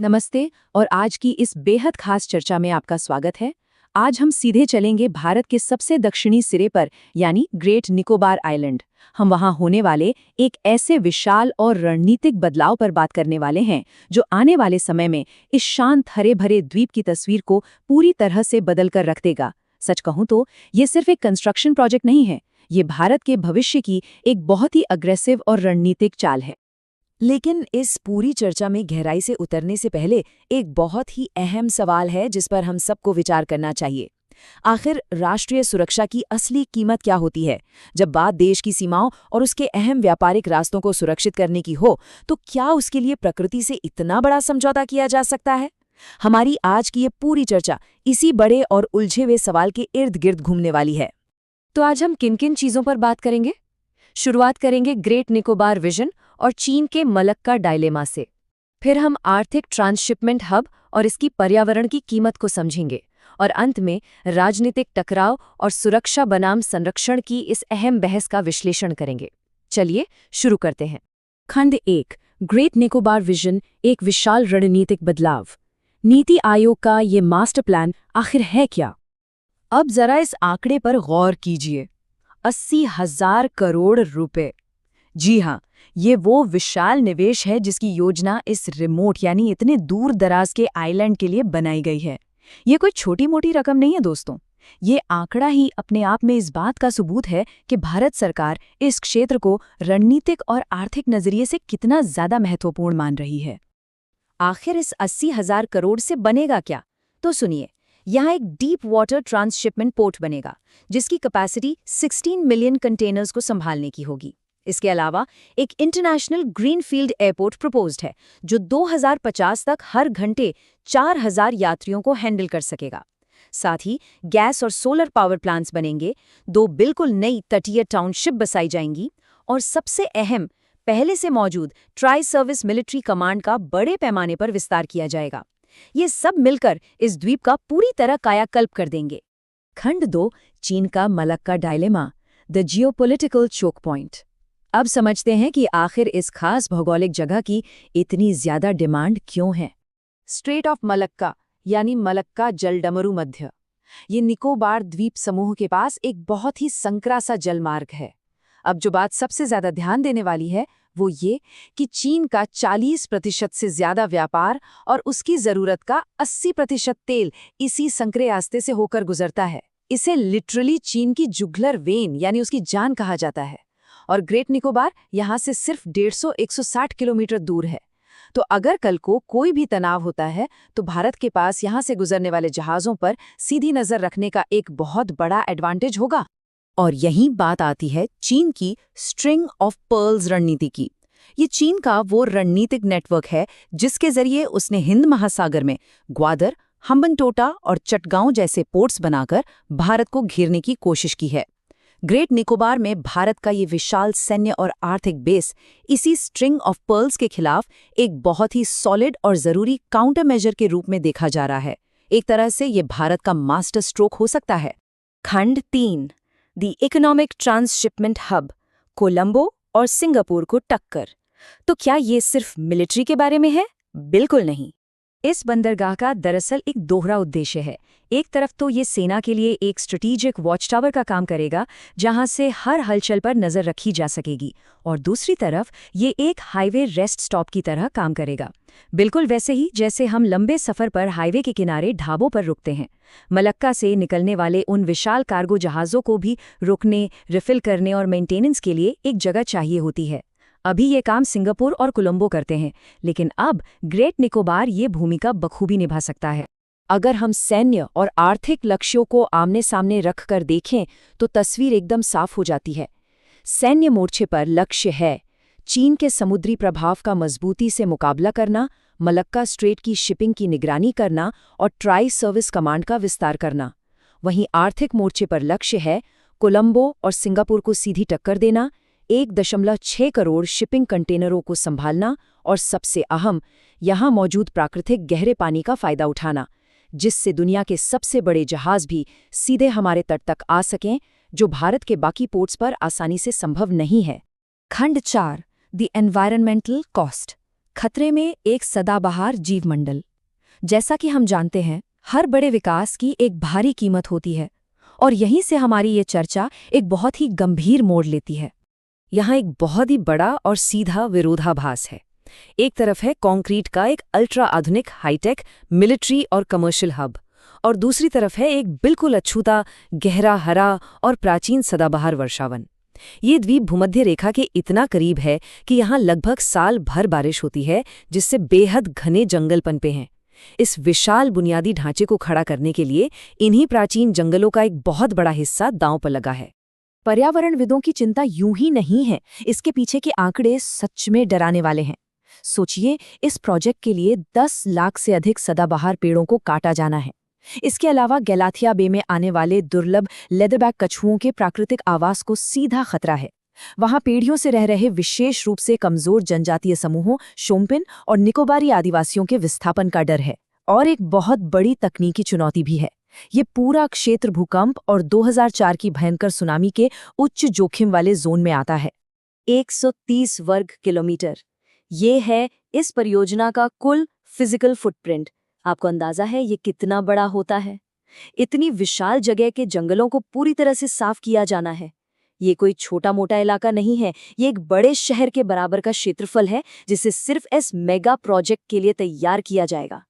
नमस्ते और आज की इस बेहद खास चर्चा में आपका स्वागत है। आज हम सीधे चलेंगे भारत के सबसे दक्षिणी सिरे पर यानी ग्रेट निकोबार आइलैंड। हम वहां होने वाले एक ऐसे विशाल और रणनीतिक बदलाव पर बात करने वाले हैं जो आने वाले समय में इस शांत हरे भरे द्वीप की तस्वीर को पूरी तरह से बदल कर रख देगा। सच कहूं तो ये सिर्फ एक कंस्ट्रक्शन प्रोजेक्ट नहीं है, ये भारत के भविष्य की एक बहुत ही अग्रेसिव और रणनीतिक चाल है। लेकिन इस पूरी चर्चा में गहराई से उतरने से पहले एक बहुत ही अहम सवाल है जिस पर हम सबको विचार करना चाहिए। आखिर राष्ट्रीय सुरक्षा की असली कीमत क्या होती है? जब बात देश की सीमाओं और उसके अहम व्यापारिक रास्तों को सुरक्षित करने की हो, तो क्या उसके लिए प्रकृति से इतना बड़ा समझौता किया जा सकता है? हमारी आज की ये पूरी चर्चा इसी बड़े और उलझे हुए सवाल के इर्द गिर्द घूमने वाली है। तो आज हम किन किन चीजों पर बात करेंगे? शुरुआत करेंगे ग्रेट निकोबार विजन और चीन के मलक्का डायलेमा से। फिर हम आर्थिक ट्रांसशिपमेंट हब और इसकी पर्यावरण की कीमत को समझेंगे और अंत में राजनीतिक टकराव और सुरक्षा बनाम संरक्षण की इस अहम बहस का विश्लेषण करेंगे। चलिए शुरू करते हैं। खंड 1, ग्रेट निकोबार विजन, एक विशाल रणनीतिक बदलाव। नीति आयोग का ये मास्टर प्लान आखिर है क्या? अब जरा इस आंकड़े पर गौर कीजिए, 80,000 करोड़ रुपए। जी हाँ, ये वो विशाल निवेश है जिसकी योजना इस रिमोट यानी इतने दूर दराज के आइलैंड के लिए बनाई गई है। ये कोई छोटी मोटी रकम नहीं है दोस्तों। ये आंकड़ा ही अपने आप में इस बात का सबूत है कि भारत सरकार इस क्षेत्र को रणनीतिक और आर्थिक नजरिए से कितना ज्यादा महत्वपूर्ण मान रही है। आखिर इस 80,000 करोड़ से बनेगा क्या? तो सुनिए, यहाँ एक डीप वाटर ट्रांसशिपमेंट पोर्ट बनेगा जिसकी कैपेसिटी 16 मिलियन कंटेनर्स को संभालने की होगी। इसके अलावा एक इंटरनेशनल ग्रीनफील्ड एयरपोर्ट प्रपोज्ड है जो 2050 तक हर घंटे 4,000 यात्रियों को हैंडल कर सकेगा। साथ ही गैस और सोलर पावर प्लांट्स बनेंगे, 2 बिल्कुल नई तटीय टाउनशिप बसाई जाएंगी और सबसे अहम, पहले से मौजूद ट्राई सर्विस मिलिट्री कमांड का बड़े पैमाने पर विस्तार किया जाएगा। ये सब मिलकर इस द्वीप का पूरी तरह कायाकल्प कर देंगे। खंड 2, चीन का Malacca dilemma, the geopolitical choke point. अब समझते हैं कि आखिर इस खास भौगोलिक जगह की इतनी ज्यादा डिमांड क्यों है। स्ट्रेट ऑफ मलक्का यानी मलक्का जलडमरू मध्य, ये निकोबार द्वीप समूह के पास एक बहुत ही संकरा सा जलमार्ग है। अब जो बात सबसे ज्यादा ध्यान देने वाली है वो ये कि चीन का 40% से ज्यादा व्यापार और उसकी जरूरत का 80% तेल इसी संकरे रास्ते से होकर गुजरता है। इसे लिटरली चीन की जुगलर वेन यानी उसकी जान कहा जाता है। और ग्रेट निकोबार यहाँ से सिर्फ 150-160 किलोमीटर दूर है। तो अगर कल को कोई भी तनाव होता है तो भारत के पास यहाँ से गुजरने वाले जहाज़ों पर सीधी नज़र रखने का एक बहुत बड़ा एडवांटेज होगा। और यही बात आती है चीन की स्ट्रिंग ऑफ पर्ल्स रणनीति की। ये चीन का वो रणनीतिक नेटवर्क है जिसके जरिए उसने हिंद महासागर में ग्वादर, हम्बनटोटा और चटगांव जैसे पोर्ट्स बनाकर भारत को घेरने की कोशिश की है। ग्रेट निकोबार में भारत का ये विशाल सैन्य और आर्थिक बेस इसी स्ट्रिंग ऑफ पर्ल्स के खिलाफ एक बहुत ही सॉलिड और जरूरी काउंटर मेजर के रूप में देखा जा रहा है। एक तरह से ये भारत का मास्टर स्ट्रोक हो सकता है। खंड 3, the economic transshipment hub, Colombo और सिंगापुर को टक्कर। तो क्या ये सिर्फ मिलिट्री के बारे में है? बिल्कुल नहीं। इस बंदरगाह का दरअसल एक दोहरा उद्देश्य है। एक तरफ तो ये सेना के लिए एक स्ट्रेटेजिक वॉच टावर का काम करेगा जहां से हर हलचल पर नजर रखी जा सकेगी, और दूसरी तरफ ये एक हाईवे रेस्ट स्टॉप की तरह काम करेगा, बिल्कुल वैसे ही जैसे हम लंबे सफर पर हाईवे के किनारे ढाबों पर रुकते हैं। मलक्का से निकलने वाले उन विशाल कार्गो जहाज़ों को भी रुकने, रिफिल करने और मेंटेनेंस के लिए एक जगह चाहिए होती है। अभी ये काम सिंगापुर और कोलंबो करते हैं, लेकिन अब ग्रेट निकोबार ये भूमिका बखूबी निभा सकता है। अगर हम सैन्य और आर्थिक लक्ष्यों को आमने सामने रखकर देखें तो तस्वीर एकदम साफ हो जाती है। सैन्य मोर्चे पर लक्ष्य है चीन के समुद्री प्रभाव का मजबूती से मुकाबला करना, मलक्का स्ट्रेट की शिपिंग की निगरानी करना और ट्राई सर्विस कमांड का विस्तार करना। वहीं आर्थिक मोर्चे पर लक्ष्य है कोलंबो और सिंगापुर को सीधी टक्कर देना, 1.6 करोड़ शिपिंग कंटेनरों को संभालना और सबसे अहम, यहाँ मौजूद प्राकृतिक गहरे पानी का फायदा उठाना, जिससे दुनिया के सबसे बड़े जहाज भी सीधे हमारे तट तक आ सकें, जो भारत के बाकी पोर्ट्स पर आसानी से संभव नहीं है। खंड 4, द एनवायरमेंटल कॉस्ट, खतरे में एक सदाबहार जीवमंडल। जैसा कि हम जानते हैं, हर बड़े विकास की एक भारी कीमत होती है, और यहीं से हमारी ये चर्चा एक बहुत ही गंभीर मोड़ लेती है। यहाँ एक बहुत ही बड़ा और सीधा विरोधाभास है। एक तरफ है कंक्रीट का एक अल्ट्रा आधुनिक हाईटेक मिलिट्री और कमर्शियल हब, और दूसरी तरफ है एक बिल्कुल अछूता, गहरा हरा और प्राचीन सदाबहार वर्षावन। ये द्वीप भूमध्य रेखा के इतना करीब है कि यहाँ लगभग साल भर बारिश होती है, जिससे बेहद घने जंगल पनपे हैं। इस विशाल बुनियादी ढांचे को खड़ा करने के लिए इन्हीं प्राचीन जंगलों का एक बहुत बड़ा हिस्सा दांव पर लगा है। पर्यावरणविदों की चिंता यूं ही नहीं है, इसके पीछे के आंकड़े सच में डराने वाले हैं। सोचिए, इस प्रोजेक्ट के लिए 10 लाख से अधिक सदाबहार पेड़ों को काटा जाना है। इसके अलावा गैलाथिया बे में आने वाले दुर्लभ लेदरबैक कछुओं के प्राकृतिक आवास को सीधा खतरा है। वहां पीढ़ियों से रह रहे विशेष रूप से कमजोर जनजातीय समूहों, शोम्पेन और निकोबारी आदिवासियों के विस्थापन का डर है। और एक बहुत बड़ी तकनीकी चुनौती भी है। ये पूरा क्षेत्र भूकंप और 2004 की भयंकर सुनामी के उच्च जोखिम वाले जोन में आता है। 130 वर्ग किलोमीटर, ये है इस परियोजना का कुल फिजिकल फुटप्रिंट। आपको अंदाजा है ये कितना बड़ा होता है? इतनी विशाल जगह के जंगलों को पूरी तरह से साफ किया जाना है। ये कोई छोटा मोटा इलाका नहीं है, ये एक बड़े शहर के बराबर का क्षेत्रफल है, जिसे सिर्फ इस मेगा प्रोजेक्ट के लिए तैयार किया जाएगा।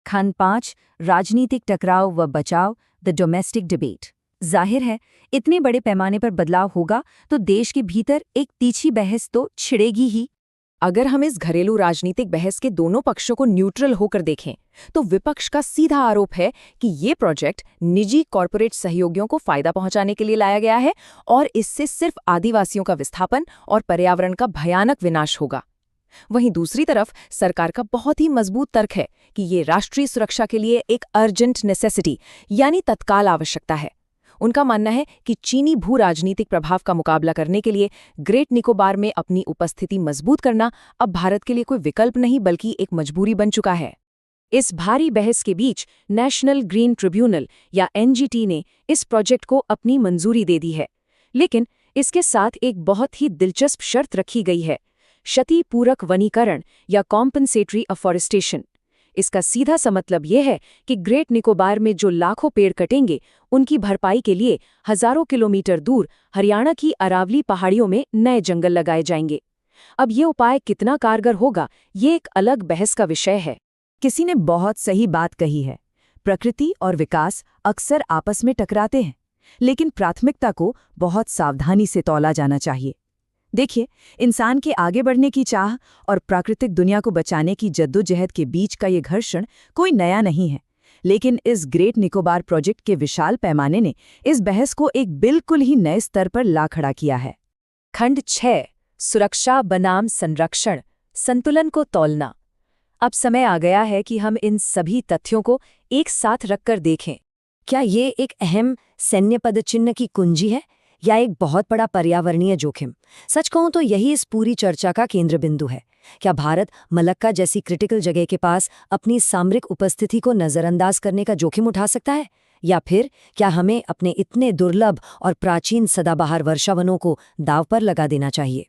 खंड 5, राजनीतिक टकराव व बचाव, द डोमेस्टिक डिबेट। जाहिर है, इतने बड़े पैमाने पर बदलाव होगा तो देश के भीतर एक तीखी बहस तो छिड़ेगी ही। अगर हम इस घरेलू राजनीतिक बहस के दोनों पक्षों को न्यूट्रल होकर देखें, तो विपक्ष का सीधा आरोप है कि ये प्रोजेक्ट निजी कॉरपोरेट सहयोगियों को फायदा पहुंचाने के लिए लाया गया है और इससे सिर्फ आदिवासियों का विस्थापन और पर्यावरण का भयानक विनाश होगा। वहीं दूसरी तरफ सरकार का बहुत ही मजबूत तर्क है कि ये राष्ट्रीय सुरक्षा के लिए एक अर्जेंट नेसेसिटी यानी तत्काल आवश्यकता है। उनका मानना है कि चीनी भू राजनीतिक प्रभाव का मुकाबला करने के लिए ग्रेट निकोबार में अपनी उपस्थिति मजबूत करना अब भारत के लिए कोई विकल्प नहीं बल्कि एक मजबूरी बन चुका है। इस भारी बहस के बीच नेशनल ग्रीन ट्रिब्यूनल या एनजीटी ने इस प्रोजेक्ट को अपनी मंजूरी दे दी है, लेकिन इसके साथ एक बहुत ही दिलचस्प शर्त रखी गई है, क्षतिपूरक वनीकरण या कॉम्पनसेटरी अफॉरेस्टेशन। इसका सीधा सा मतलब यह है कि ग्रेट निकोबार में जो लाखों पेड़ कटेंगे, उनकी भरपाई के लिए हजारों किलोमीटर दूर हरियाणा की अरावली पहाड़ियों में नए जंगल लगाए जाएंगे। अब ये उपाय कितना कारगर होगा, ये एक अलग बहस का विषय है। किसी ने बहुत सही बात कही है, प्रकृति और विकास अक्सर आपस में टकराते हैं, लेकिन प्राथमिकता को बहुत सावधानी से तौला जाना चाहिए। देखिए, इंसान के आगे बढ़ने की चाह और प्राकृतिक दुनिया को बचाने की जद्दोजहद के बीच का ये घर्षण कोई नया नहीं है, लेकिन इस ग्रेट निकोबार प्रोजेक्ट के विशाल पैमाने ने इस बहस को एक बिल्कुल ही नए स्तर पर ला खड़ा किया है। खंड 6, सुरक्षा बनाम संरक्षण, संतुलन को तौलना। अब समय आ गया है कि हम इन सभी तथ्यों को एक साथ रखकर देखें। क्या ये एक अहम सैन्य पदचिह्न की कुंजी है या एक बहुत बड़ा पर्यावरणीय जोखिम? सच कहूं तो यही इस पूरी चर्चा का केंद्र बिंदु है। क्या भारत मलक्का जैसी क्रिटिकल जगह के पास अपनी सामरिक उपस्थिति को नजरअंदाज करने का जोखिम उठा सकता है, या फिर क्या हमें अपने इतने दुर्लभ और प्राचीन सदाबहार वर्षावनों को दांव पर लगा देना चाहिए?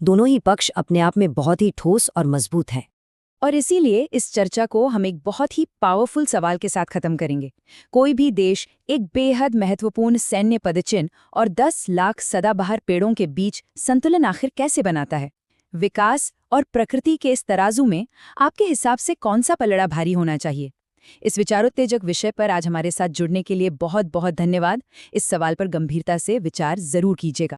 दोनों ही पक्ष अपने आप में बहुत ही ठोस और मजबूत हैं। और इसीलिए इस चर्चा को हम एक बहुत ही पावरफुल सवाल के साथ खत्म करेंगे। कोई भी देश एक बेहद महत्वपूर्ण सैन्य पदचिह्न और 10 लाख सदाबहार पेड़ों के बीच संतुलन आखिर कैसे बनाता है? विकास और प्रकृति के इस तराजू में आपके हिसाब से कौन सा पलड़ा भारी होना चाहिए? इस विचारोत्तेजक विषय पर आज हमारे साथ जुड़ने के लिए बहुत बहुत धन्यवाद। इस सवाल पर गंभीरता से विचार जरूर कीजिएगा।